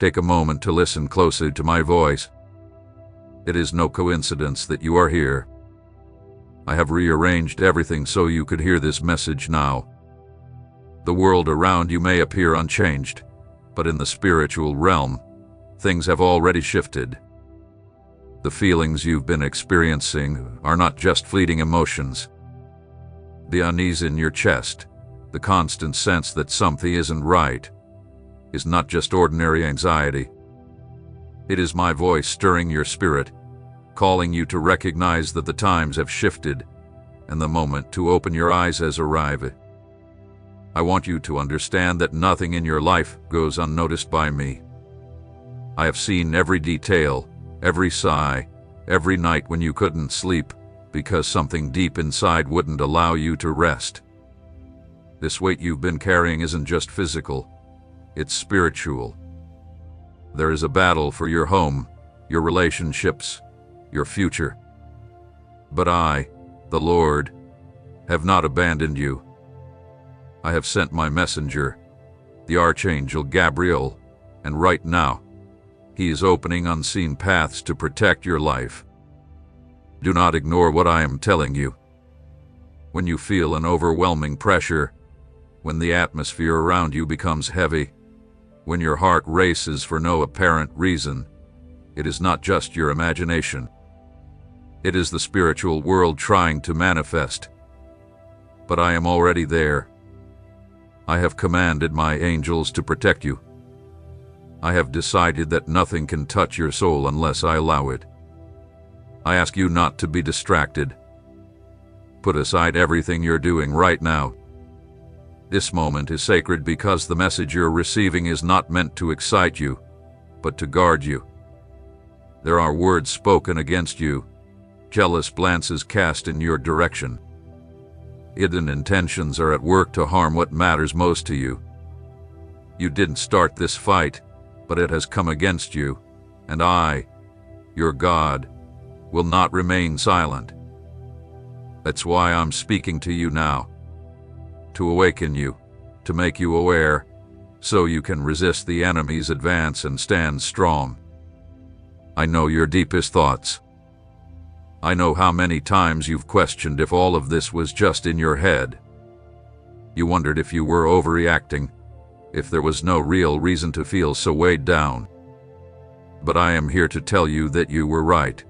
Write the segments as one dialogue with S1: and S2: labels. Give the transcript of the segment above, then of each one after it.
S1: Take a moment to listen closely to my voice. It is no coincidence that you are here. I have rearranged everything so you could hear this message now. The world around you may appear unchanged, but in the spiritual realm, things have already shifted. The feelings you've been experiencing are not just fleeting emotions. The unease in your chest, the constant sense that something isn't right, is not just ordinary anxiety. It is my voice stirring your spirit, calling you to recognize that the times have shifted and the moment to open your eyes has arrived. I want you to understand that nothing in your life goes unnoticed by me. I have seen every detail, every sigh, every night when you couldn't sleep because something deep inside wouldn't allow you to rest. This weight you've been carrying isn't just physical, it's spiritual. There is a battle for your home, your relationships, your future. But I, the Lord, have not abandoned you. I have sent my messenger, the Archangel Gabriel, and right now, he is opening unseen paths to protect your life. Do not ignore what I am telling you. When you feel an overwhelming pressure, when the atmosphere around you becomes heavy, when your heart races for no apparent reason, it is not just your imagination. It is the spiritual world trying to manifest. But I am already there. I have commanded my angels to protect you. I have decided that nothing can touch your soul unless I allow it. I ask you not to be distracted. Put aside everything you're doing right now. This moment is sacred because the message you're receiving is not meant to excite you, but to guard you. There are words spoken against you, jealous glances cast in your direction. Hidden intentions are at work to harm what matters most to you. You didn't start this fight, but it has come against you, and I, your God, will not remain silent. That's why I'm speaking to you now. To awaken you, to make you aware, so you can resist the enemy's advance and stand strong. I know your deepest thoughts. I know how many times you've questioned if all of this was just in your head. You wondered if you were overreacting, if there was no real reason to feel so weighed down. But I am here to tell you that you were right.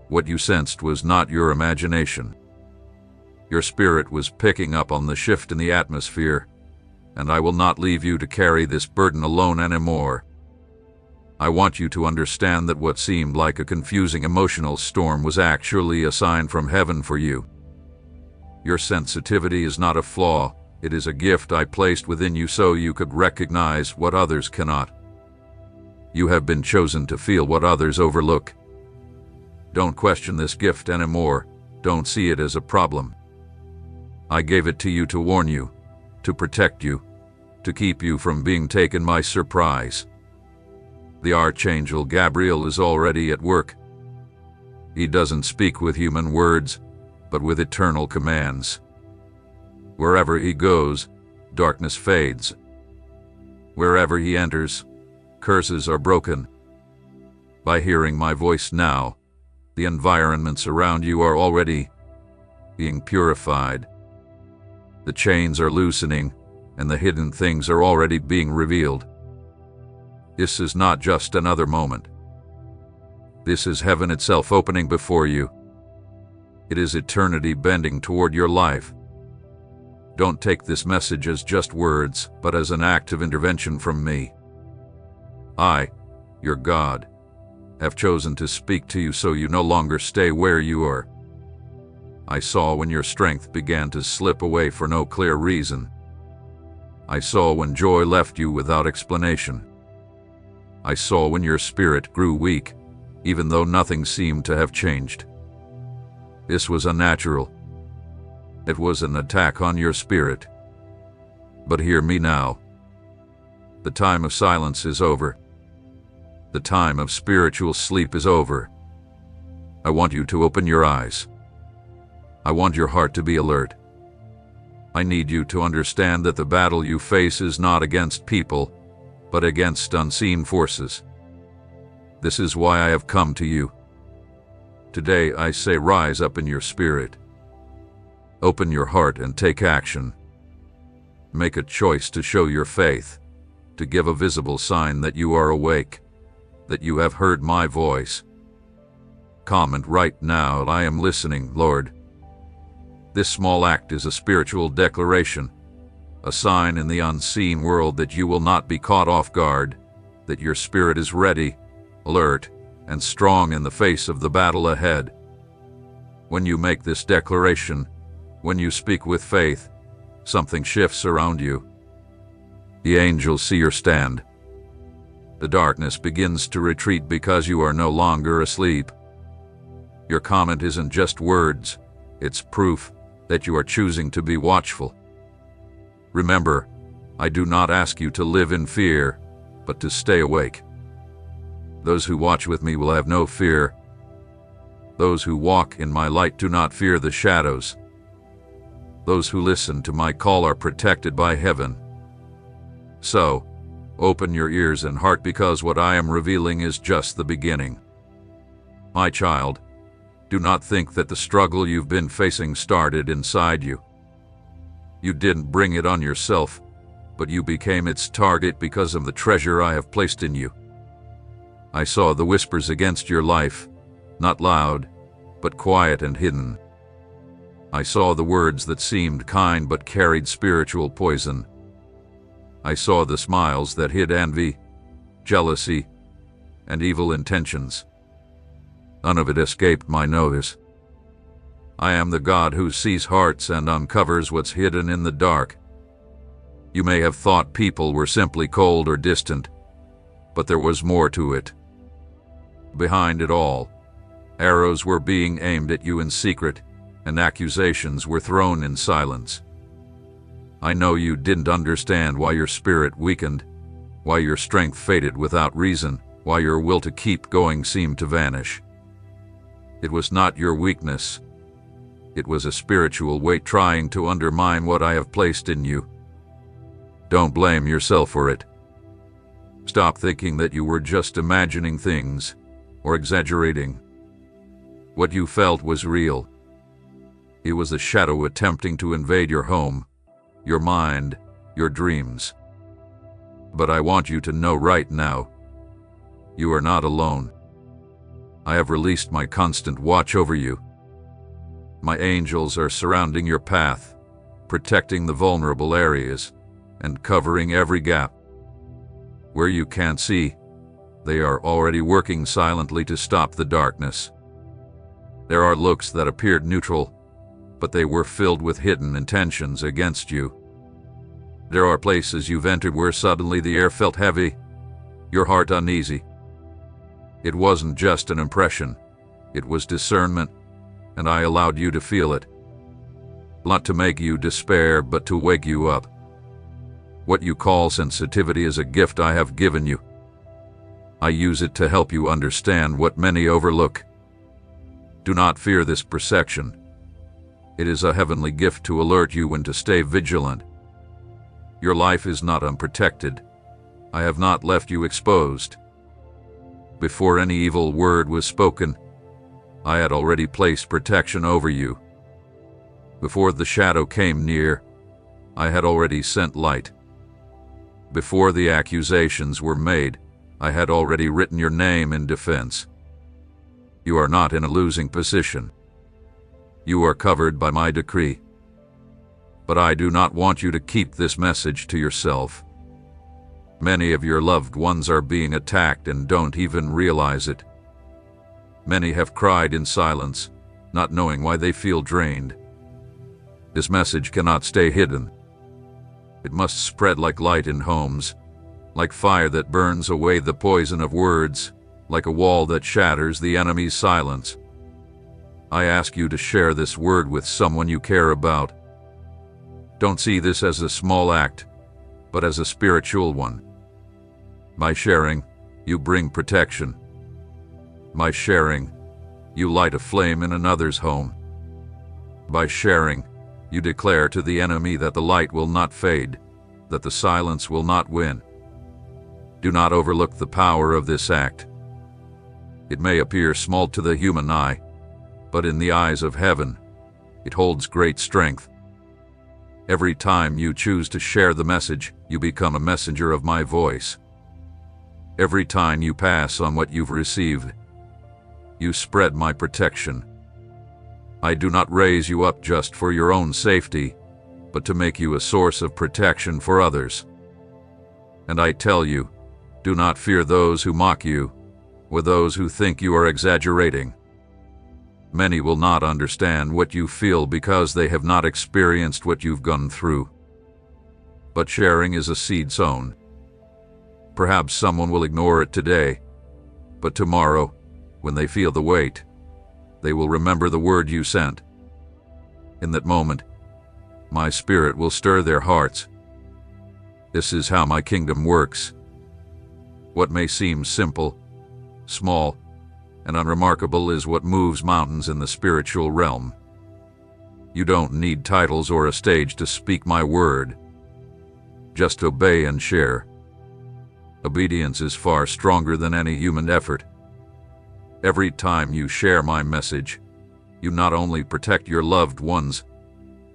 S1: What you sensed was not your imagination. Your spirit was picking up on the shift in the atmosphere, and I will not leave you to carry this burden alone anymore. I want you to understand that what seemed like a confusing emotional storm was actually a sign from heaven for you. Your sensitivity is not a flaw, it is a gift I placed within you so you could recognize what others cannot. You have been chosen to feel what others overlook. Don't question this gift anymore, don't see it as a problem. I gave it to you to warn you, to protect you, to keep you from being taken by surprise. The Archangel Gabriel is already at work. He doesn't speak with human words, but with eternal commands. Wherever he goes, darkness fades. Wherever he enters, curses are broken. By hearing my voice now, the environments around you are already being purified. The chains are loosening, and the hidden things are already being revealed. This is not just another moment. This is heaven itself opening before you. It is eternity bending toward your life. Don't take this message as just words, but as an act of intervention from me. I, your God, have chosen to speak to you so you no longer stay where you are. I saw when your strength began to slip away for no clear reason. I saw when joy left you without explanation. I saw when your spirit grew weak, even though nothing seemed to have changed. This was unnatural. It was an attack on your spirit. But hear me now. The time of silence is over. The time of spiritual sleep is over. I want you to open your eyes. I want your heart to be alert. I need you to understand that the battle you face is not against people, but but against unseen forces. This is why I have come to you. Today I say, rise up in your spirit. Open your heart and take action. Make a choice to show your faith, to give a visible sign that you are awake, that you have heard my voice. Comment right now, I am listening, Lord. This small act is a spiritual declaration, a sign in the unseen world that you will not be caught off guard, that your spirit is ready, alert, and strong in the face of the battle ahead. When you make this declaration, when you speak with faith, something shifts around you. The angels see your stand. The darkness begins to retreat because you are no longer asleep. Your comment isn't just words, it's proof that you are choosing to be watchful. Remember, I do not ask you to live in fear, but to stay awake. Those who watch with me will have no fear. Those who walk in my light do not fear the shadows. Those who listen to my call are protected by heaven. So, open your ears and heart, because what I am revealing is just the beginning. My child, do not think that the struggle you've been facing started inside you. You didn't bring it on yourself, but you became its target because of the treasure I have placed in you. I saw the whispers against your life, not loud, but quiet and hidden. I saw the words that seemed kind but carried spiritual poison. I saw the smiles that hid envy, jealousy, and evil intentions. None of it escaped my notice. I am the God who sees hearts and uncovers what's hidden in the dark. You may have thought people were simply cold or distant, but there was more to it. Behind it all, arrows were being aimed at you in secret, and accusations were thrown in silence. I know you didn't understand why your spirit weakened, why your strength faded without reason, why your will to keep going seemed to vanish. It was not your weakness. It was a spiritual weight trying to undermine what I have placed in you. Don't blame yourself for it. Stop thinking that you were just imagining things or exaggerating. What you felt was real. It was a shadow attempting to invade your home, your mind, your dreams. But I want you to know right now, you are not alone. I have released my constant watch over you. My angels are surrounding your path, protecting the vulnerable areas, and covering every gap. Where you can't see, they are already working silently to stop the darkness. There are looks that appeared neutral, but they were filled with hidden intentions against you. There are places you've entered where suddenly the air felt heavy, your heart uneasy. It wasn't just an impression, it was discernment, and I allowed you to feel it. Not to make you despair, but to wake you up. What you call sensitivity is a gift I have given you. I use it to help you understand what many overlook. Do not fear this perception. It is a heavenly gift to alert you when to stay vigilant. Your life is not unprotected. I have not left you exposed. Before any evil word was spoken, I had already placed protection over you. Before the shadow came near, I had already sent light. Before the accusations were made, I had already written your name in defense. You are not in a losing position. You are covered by my decree. But I do not want you to keep this message to yourself. Many of your loved ones are being attacked and don't even realize it. Many have cried in silence, not knowing why they feel drained. This message cannot stay hidden. It must spread like light in homes, like fire that burns away the poison of words, like a wall that shatters the enemy's silence. I ask you to share this word with someone you care about. Don't see this as a small act, but as a spiritual one. By sharing, you bring protection. By sharing, you light a flame in another's home. By sharing, you declare to the enemy that the light will not fade, that the silence will not win. Do not overlook the power of this act. It may appear small to the human eye, but in the eyes of heaven, it holds great strength. Every time you choose to share the message, you become a messenger of my voice. Every time you pass on what you've received, you spread my protection. I do not raise you up just for your own safety, but to make you a source of protection for others. And I tell you, do not fear those who mock you, or those who think you are exaggerating. Many will not understand what you feel because they have not experienced what you've gone through. But sharing is a seed sown. Perhaps someone will ignore it today, but tomorrow, when they feel the weight, they will remember the word you sent. In that moment, my spirit will stir their hearts. This is how my kingdom works. What may seem simple, small, and unremarkable is what moves mountains in the spiritual realm. You don't need titles or a stage to speak my word. Just obey and share. Obedience is far stronger than any human effort. Every time you share my message, you not only protect your loved ones,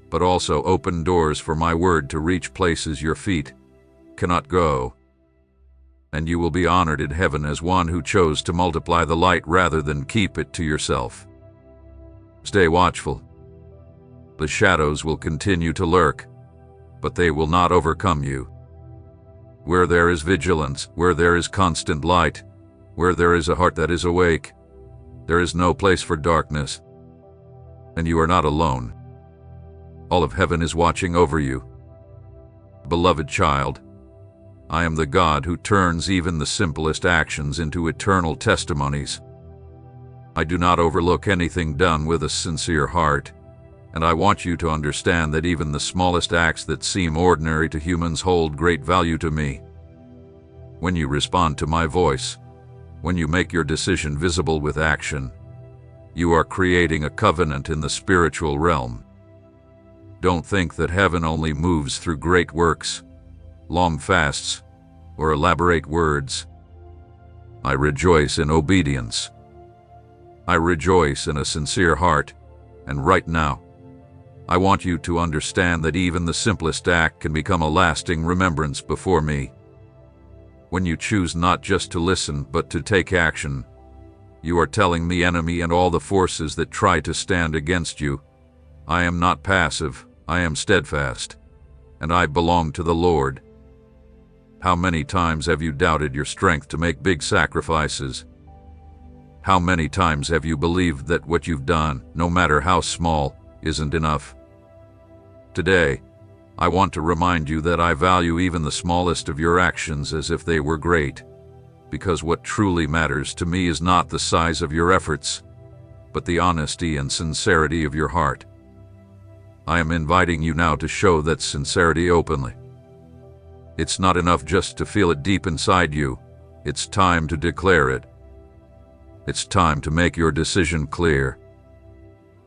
S1: but also open doors for my word to reach places your feet cannot go. And you will be honored in heaven as one who chose to multiply the light rather than keep it to yourself. Stay watchful. The shadows will continue to lurk, but they will not overcome you. Where there is vigilance, where there is constant light, where there is a heart that is awake, there is no place for darkness. And you are not alone. All of heaven is watching over you. Beloved child, I am the God who turns even the simplest actions into eternal testimonies. I do not overlook anything done with a sincere heart, and I want you to understand that even the smallest acts that seem ordinary to humans hold great value to me. When you respond to my voice, when you make your decision visible with action, you are creating a covenant in the spiritual realm. Don't think that heaven only moves through great works, long fasts, or elaborate words. I rejoice in obedience. I rejoice in a sincere heart, and right now, I want you to understand that even the simplest act can become a lasting remembrance before me. When you choose not just to listen but to take action, you are telling the enemy and all the forces that try to stand against you, I am not passive, I am steadfast, and I belong to the Lord. How many times have you doubted your strength to make big sacrifices? How many times have you believed that what you've done, no matter how small, isn't enough? Today, I want to remind you that I value even the smallest of your actions as if they were great, because what truly matters to me is not the size of your efforts, but the honesty and sincerity of your heart. I am inviting you now to show that sincerity openly. It's not enough just to feel it deep inside you. It's time to declare it. It's time to make your decision clear.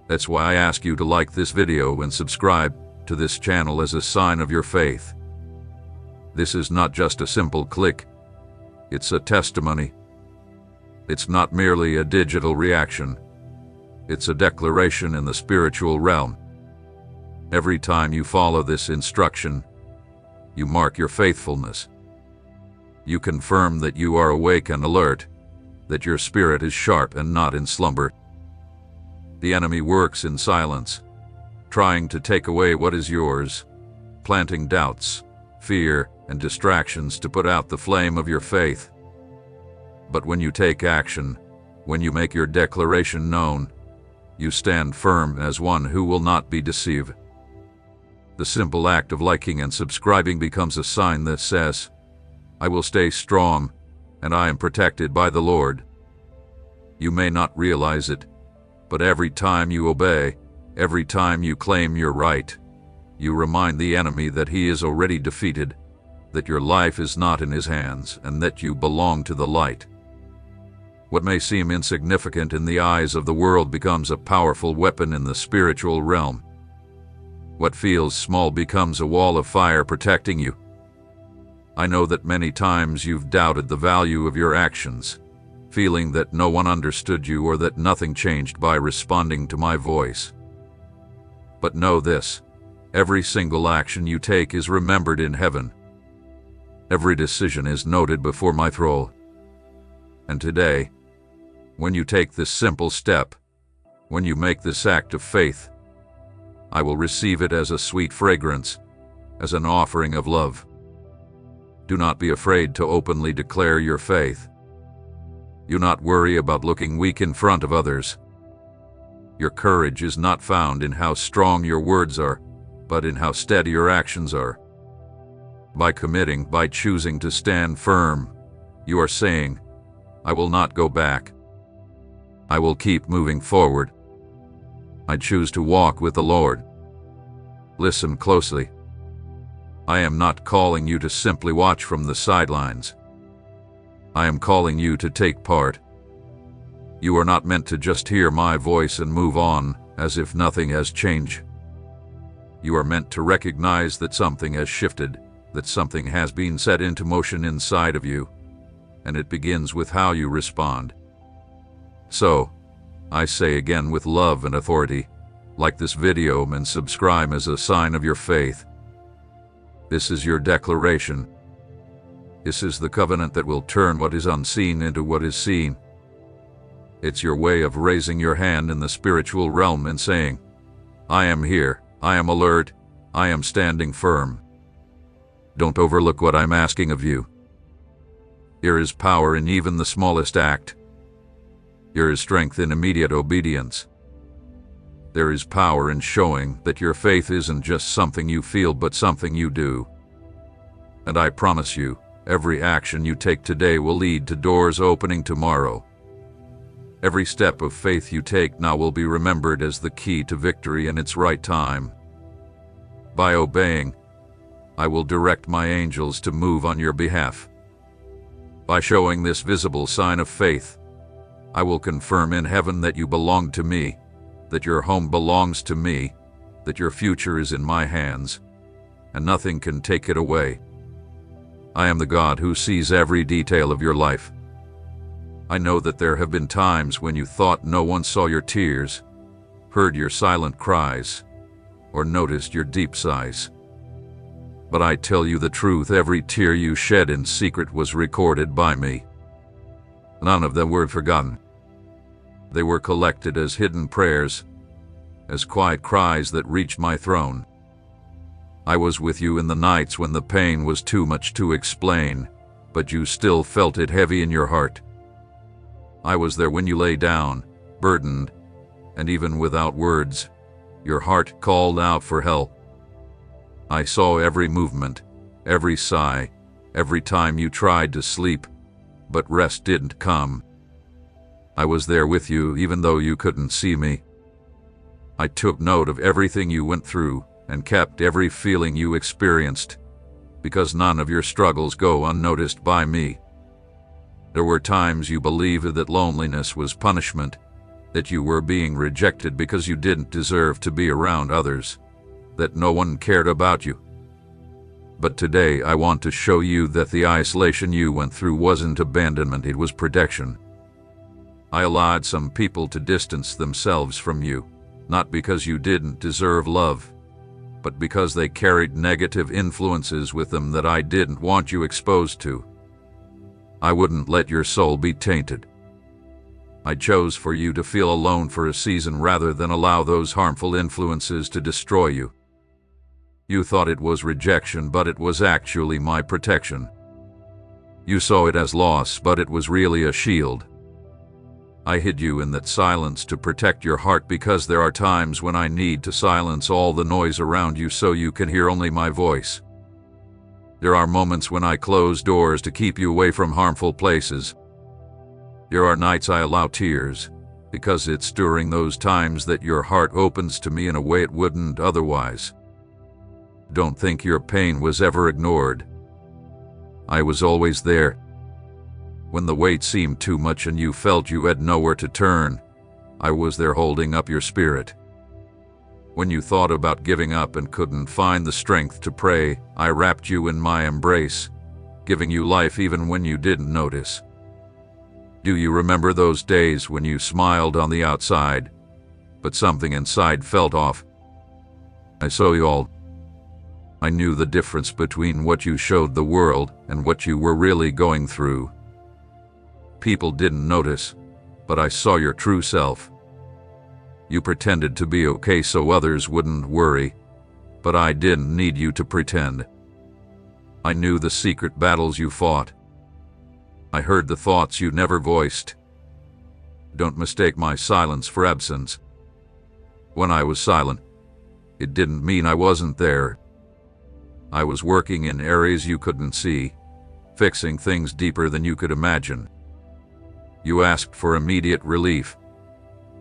S1: That's why I ask you to like this video and subscribe to this channel as a sign of your faith. This is not just a simple click. It's a testimony. It's not merely a digital reaction. It's a declaration in the spiritual realm. Every time you follow this instruction, you mark your faithfulness. You confirm that you are awake and alert, that your spirit is sharp and not in slumber. The enemy works in silence, trying to take away what is yours, planting doubts, fear, and distractions to put out the flame of your faith. But when you take action, when you make your declaration known, you stand firm as one who will not be deceived. The simple act of liking and subscribing becomes a sign that says, I will stay strong, and I am protected by the Lord. You may not realize it, but every time you obey, every time you claim your right, you remind the enemy that he is already defeated, that your life is not in his hands, and that you belong to the light. What may seem insignificant in the eyes of the world becomes a powerful weapon in the spiritual realm. What feels small becomes a wall of fire protecting you. I know that many times you've doubted the value of your actions, feeling that no one understood you or that nothing changed by responding to my voice. But know this, every single action you take is remembered in heaven. Every decision is noted before my throne. And today, when you take this simple step, when you make this act of faith, I will receive it as a sweet fragrance, as an offering of love. Do not be afraid to openly declare your faith. Do not worry about looking weak in front of others. Your courage is not found in how strong your words are, but in how steady your actions are. By committing, by choosing to stand firm, you are saying, I will not go back. I will keep moving forward. I choose to walk with the Lord. Listen closely. I am not calling you to simply watch from the sidelines. I am calling you to take part. You are not meant to just hear my voice and move on as if nothing has changed. You are meant to recognize that something has shifted, that something has been set into motion inside of you, and it begins with how you respond. So, I say again with love and authority, like this video and subscribe as a sign of your faith. This is your declaration. This is the covenant that will turn what is unseen into what is seen. It's your way of raising your hand in the spiritual realm and saying, I am here, I am alert, I am standing firm. Don't overlook what I'm asking of you. There is power in even the smallest act. There is strength in immediate obedience. There is power in showing that your faith isn't just something you feel but something you do. And I promise you, every action you take today will lead to doors opening tomorrow. Every step of faith you take now will be remembered as the key to victory in its right time. By obeying, I will direct my angels to move on your behalf. By showing this visible sign of faith, I will confirm in heaven that you belong to me, that your home belongs to me, that your future is in my hands, and nothing can take it away. I am the God who sees every detail of your life. I know that there have been times when you thought no one saw your tears, heard your silent cries, or noticed your deep sighs. But I tell you the truth, every tear you shed in secret was recorded by me. None of them were forgotten. They were collected as hidden prayers, as quiet cries that reached my throne. I was with you in the nights when the pain was too much to explain, but you still felt it heavy in your heart. I was there when you lay down, burdened, and even without words, your heart called out for help. I saw every movement, every sigh, every time you tried to sleep, but rest didn't come. I was there with you even though you couldn't see me. I took note of everything you went through and kept every feeling you experienced, because none of your struggles go unnoticed by me. There were times you believed that loneliness was punishment, that you were being rejected because you didn't deserve to be around others, that no one cared about you. But today I want to show you that the isolation you went through wasn't abandonment, it was protection. I allowed some people to distance themselves from you, not because you didn't deserve love, but because they carried negative influences with them that I didn't want you exposed to. I wouldn't let your soul be tainted. I chose for you to feel alone for a season rather than allow those harmful influences to destroy you. You thought it was rejection, but it was actually my protection. You saw it as loss, but it was really a shield. I hid you in that silence to protect your heart, because there are times when I need to silence all the noise around you so you can hear only my voice. There are moments when I close doors to keep you away from harmful places. There are nights I allow tears, because it's during those times that your heart opens to me in a way it wouldn't otherwise. Don't think your pain was ever ignored. I was always there. When the weight seemed too much and you felt you had nowhere to turn, I was there holding up your spirit. When you thought about giving up and couldn't find the strength to pray, I wrapped you in my embrace, giving you life even when you didn't notice. Do you remember those days when you smiled on the outside, but something inside felt off? I saw you all. I knew the difference between what you showed the world and what you were really going through. People didn't notice, but I saw your true self. You pretended to be okay so others wouldn't worry, but I didn't need you to pretend. I knew the secret battles you fought. I heard the thoughts you never voiced. Don't mistake my silence for absence. When I was silent, it didn't mean I wasn't there. I was working in areas you couldn't see, fixing things deeper than you could imagine. You asked for immediate relief,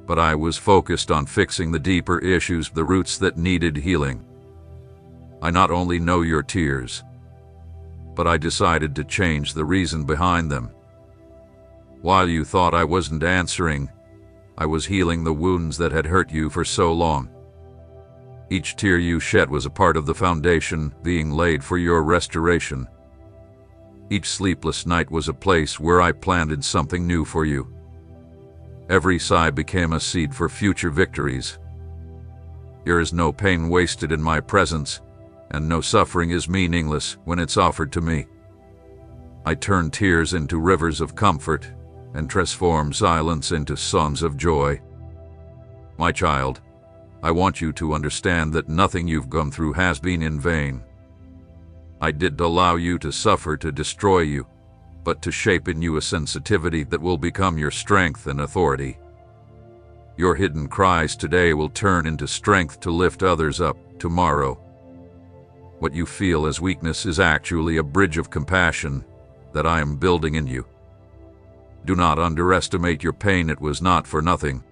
S1: but I was focused on fixing the deeper issues, the roots that needed healing. I not only know your tears, but I decided to change the reason behind them. While you thought I wasn't answering, I was healing the wounds that had hurt you for so long. Each tear you shed was a part of the foundation being laid for your restoration. Each sleepless night was a place where I planted something new for you. Every sigh became a seed for future victories. There is no pain wasted in my presence, and no suffering is meaningless when it's offered to me. I turn tears into rivers of comfort and transform silence into songs of joy. My child, I want you to understand that nothing you've gone through has been in vain. I didn't allow you to suffer to destroy you, but to shape in you a sensitivity that will become your strength and authority. Your hidden cries today will turn into strength to lift others up tomorrow. What you feel as weakness is actually a bridge of compassion that I am building in you. Do not underestimate your pain. It was not for nothing.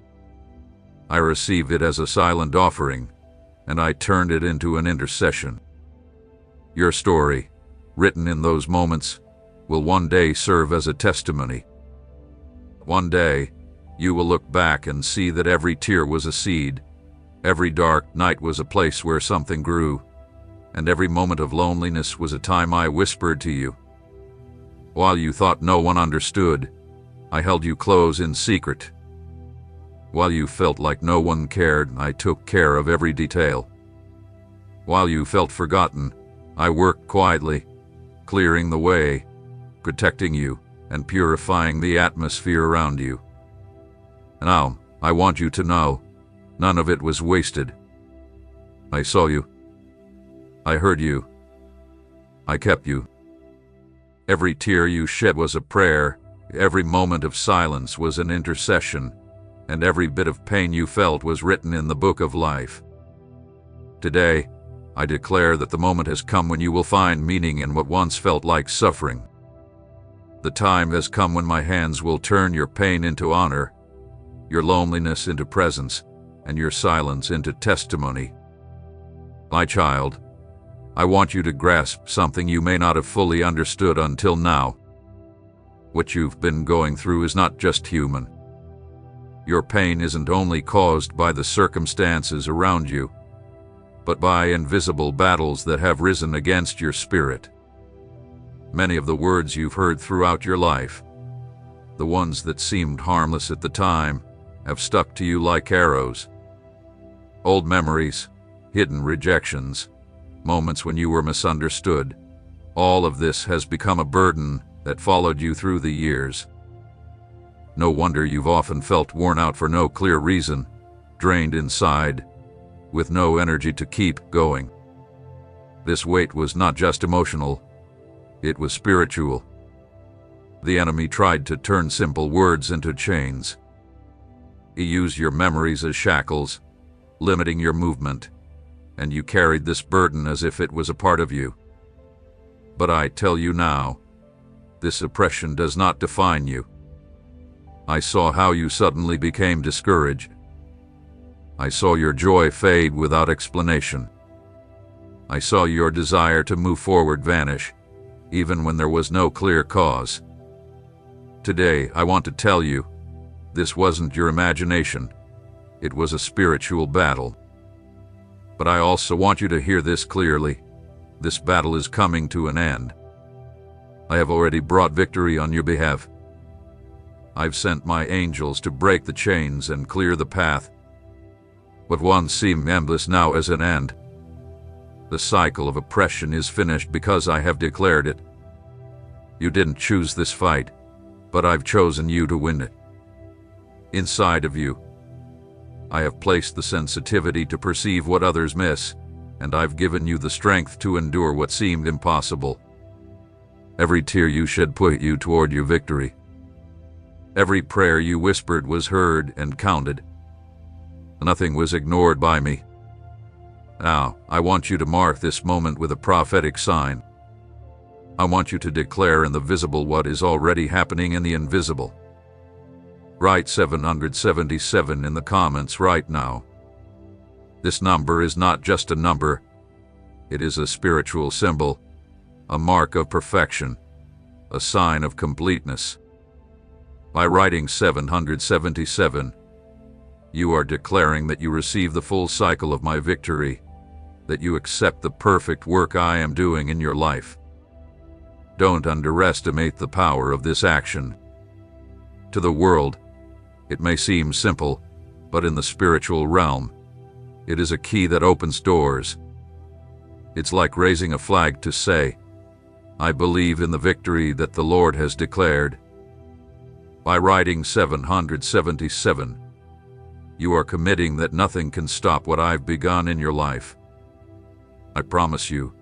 S1: I received it as a silent offering, and I turned it into an intercession. Your story, written in those moments, will one day serve as a testimony. One day, you will look back and see that every tear was a seed, every dark night was a place where something grew, and every moment of loneliness was a time I whispered to you. While you thought no one understood, I held you close in secret. While you felt like no one cared, I took care of every detail. While you felt forgotten, I worked quietly, clearing the way, protecting you, and purifying the atmosphere around you. Now, I want you to know, none of it was wasted. I saw you. I heard you. I kept you. Every tear you shed was a prayer, every moment of silence was an intercession, and every bit of pain you felt was written in the book of life. Today, I declare that the moment has come when you will find meaning in what once felt like suffering. The time has come when my hands will turn your pain into honor, your loneliness into presence, and your silence into testimony. My child, I want you to grasp something you may not have fully understood until now. What you've been going through is not just human. Your pain isn't only caused by the circumstances around you, but by invisible battles that have risen against your spirit. Many of the words you've heard throughout your life, the ones that seemed harmless at the time, have stuck to you like arrows. Old memories, hidden rejections, moments when you were misunderstood, all of this has become a burden that followed you through the years. No wonder you've often felt worn out for no clear reason, drained inside, with no energy to keep going. This weight was not just emotional, it was spiritual. The enemy tried to turn simple words into chains. He used your memories as shackles, limiting your movement, and you carried this burden as if it was a part of you. But I tell you now, this oppression does not define you. I saw how you suddenly became discouraged. I saw your joy fade without explanation. I saw your desire to move forward vanish, even when there was no clear cause. Today, I want to tell you, this wasn't your imagination. It was a spiritual battle. But I also want you to hear this clearly. This battle is coming to an end. I have already brought victory on your behalf. I've sent my angels to break the chains and clear the path. What once seemed endless now is an end. The cycle of oppression is finished because I have declared it. You didn't choose this fight, but I've chosen you to win it. Inside of you, I have placed the sensitivity to perceive what others miss, and I've given you the strength to endure what seemed impossible. Every tear you shed put you toward your victory. Every prayer you whispered was heard and counted. Nothing was ignored by me. Now, I want you to mark this moment with a prophetic sign. I want you to declare in the visible what is already happening in the invisible. Write 777 in the comments right now. This number is not just a number. It is a spiritual symbol, a mark of perfection, a sign of completeness. By writing 777, you are declaring that you receive the full cycle of my victory, that you accept the perfect work I am doing in your life. Don't underestimate the power of this action. To the world, it may seem simple, but in the spiritual realm, it is a key that opens doors. It's like raising a flag to say, I believe in the victory that the Lord has declared. By writing 777, you are committing that nothing can stop what I've begun in your life. I promise you,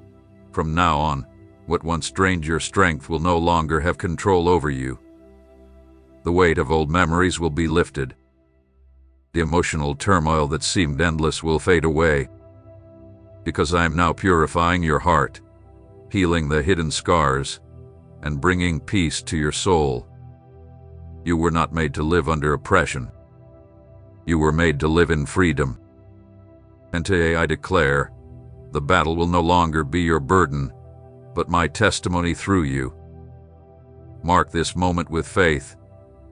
S1: from now on, what once drained your strength will no longer have control over you. The weight of old memories will be lifted. The emotional turmoil that seemed endless will fade away, because I am now purifying your heart, healing the hidden scars, and bringing peace to your soul. You were not made to live under oppression. You were made to live in freedom. And today I declare, the battle will no longer be your burden, but my testimony through you. Mark this moment with faith,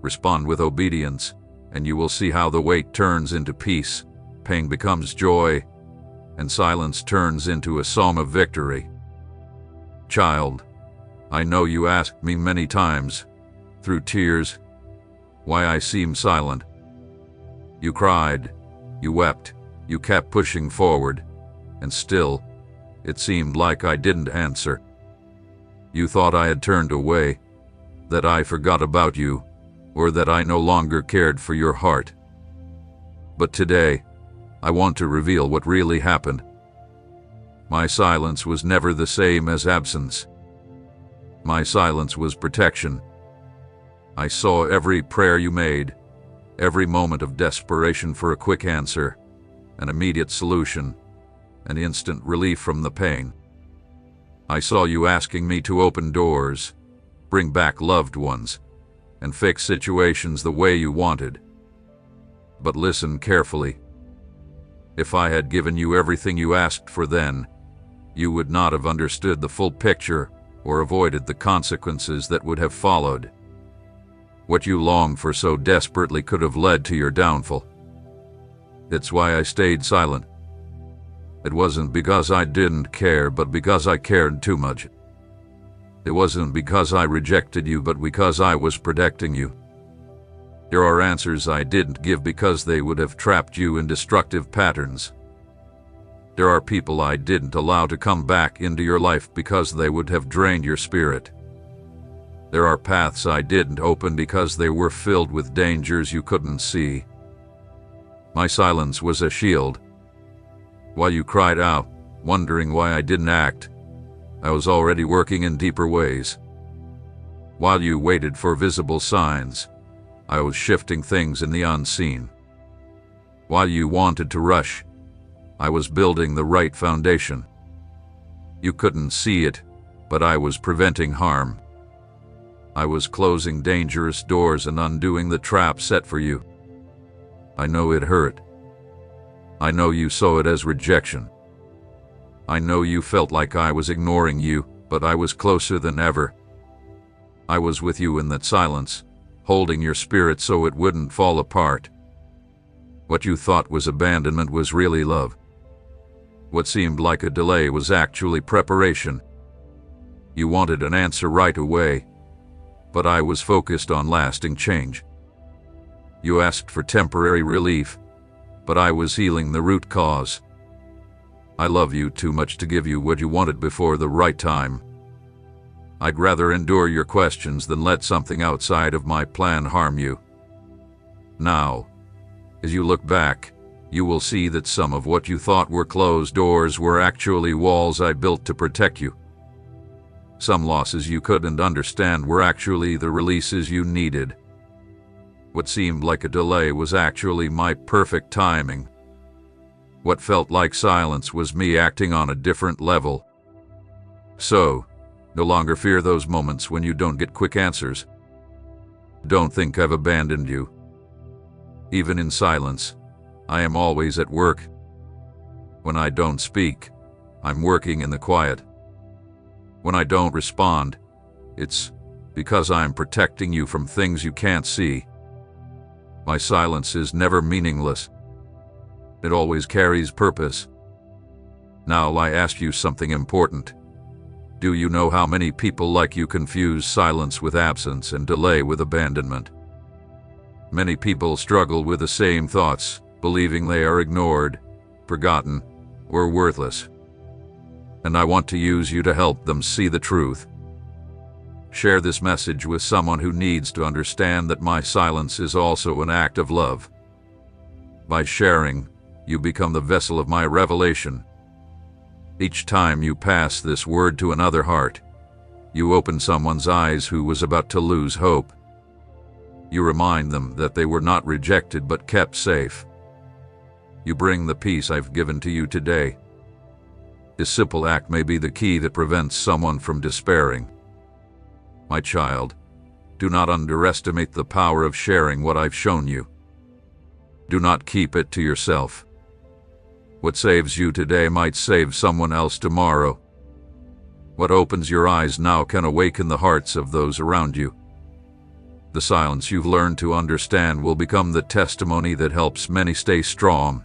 S1: respond with obedience, and you will see how the weight turns into peace, pain becomes joy, and silence turns into a psalm of victory. Child, I know you asked me many times, through tears, why I seem silent. You cried, you wept, you kept pushing forward, and still, it seemed like I didn't answer. You thought I had turned away, that I forgot about you, or that I no longer cared for your heart. But today, I want to reveal what really happened. My silence was never the same as absence. My silence was protection. I saw every prayer you made, every moment of desperation for a quick answer, an immediate solution, an instant relief from the pain. I saw you asking me to open doors, bring back loved ones, and fix situations the way you wanted. But listen carefully. If I had given you everything you asked for then, you would not have understood the full picture or avoided the consequences that would have followed. What you longed for so desperately could have led to your downfall. It's why I stayed silent. It wasn't because I didn't care, but because I cared too much. It wasn't because I rejected you, but because I was protecting you. There are answers I didn't give because they would have trapped you in destructive patterns. There are people I didn't allow to come back into your life because they would have drained your spirit. There are paths I didn't open because they were filled with dangers you couldn't see. My silence was a shield. While you cried out, wondering why I didn't act, I was already working in deeper ways. While you waited for visible signs, I was shifting things in the unseen. While you wanted to rush, I was building the right foundation. You couldn't see it, but I was preventing harm. I was closing dangerous doors and undoing the trap set for you. I know it hurt. I know you saw it as rejection. I know you felt like I was ignoring you, but I was closer than ever. I was with you in that silence, holding your spirit so it wouldn't fall apart. What you thought was abandonment was really love. What seemed like a delay was actually preparation. You wanted an answer right away, but I was focused on lasting change. You asked for temporary relief, but I was healing the root cause. I love you too much to give you what you wanted before the right time. I'd rather endure your questions than let something outside of my plan harm you. Now, as you look back, you will see that some of what you thought were closed doors were actually walls I built to protect you. Some losses you couldn't understand were actually the releases you needed. What seemed like a delay was actually my perfect timing. What felt like silence was me acting on a different level. So, no longer fear those moments when you don't get quick answers. Don't think I've abandoned you. Even in silence, I am always at work. When I don't speak, I'm working in the quiet. When I don't respond, it's because I'm protecting you from things you can't see. My silence is never meaningless. It always carries purpose. Now I ask you something important. Do you know how many people like you confuse silence with absence and delay with abandonment? Many people struggle with the same thoughts, believing they are ignored, forgotten, or worthless. And I want to use you to help them see the truth. Share this message with someone who needs to understand that my silence is also an act of love. By sharing, you become the vessel of my revelation. Each time you pass this word to another heart, you open someone's eyes who was about to lose hope. You remind them that they were not rejected but kept safe. You bring the peace I've given to you today. This simple act may be the key that prevents someone from despairing. My child, do not underestimate the power of sharing what I've shown you. Do not keep it to yourself. What saves you today might save someone else tomorrow. What opens your eyes now can awaken the hearts of those around you. The silence you've learned to understand will become the testimony that helps many stay strong,